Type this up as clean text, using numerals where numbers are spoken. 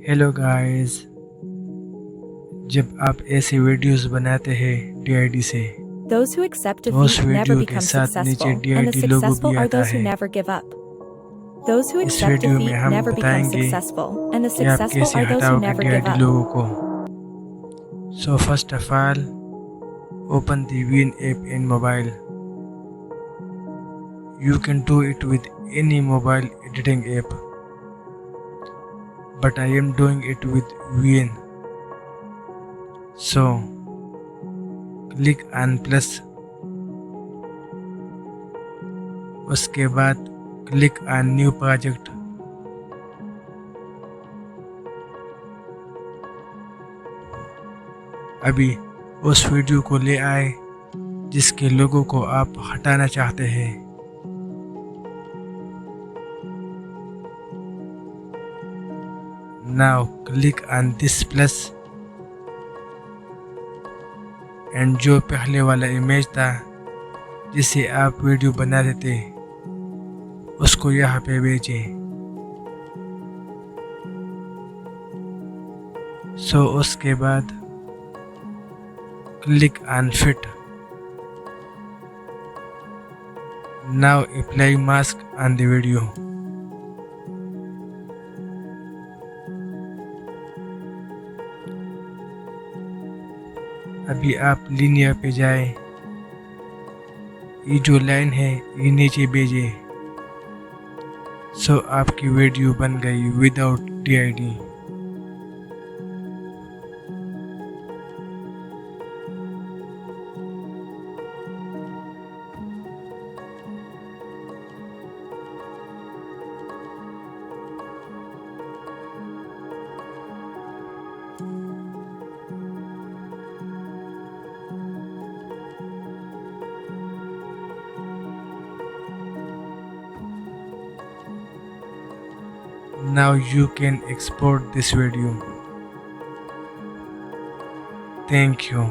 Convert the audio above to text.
Hello guys. जब आप ऐसे वीडियोस बनाते हैं DID से Those who accept तो उस defeat never वीडियो के become साथ नीचे successful, and the DID लोगो भी successful are आता those who है। never give up. Those who इस accept वीडियो में defeat हम never become बताएंगे successful, and the कि आप successful कैसे are those who हटाओगे never give DID up. लोगों को। So first of all, open the Win app in mobile. You can do it with any mobile editing app, but I am doing it with Win. So click on plus, उसके बाद click on new project. अभी उस video को ले आए जिसके लोगों को आप हटाना चाहते हैं। Now click on this plus and जो पहले वाला इमेज था जिसे आप वीडियो बना देते उसको यहाँ पे भेजें। सो उसके बाद click on fit. Now apply mask on the video. अभी आप लिनियर पे जाए, ये जो लाइन है ये नीचे भेजे। सो आपकी वीडियो बन गई without DID। Now you can export this video. Thank you.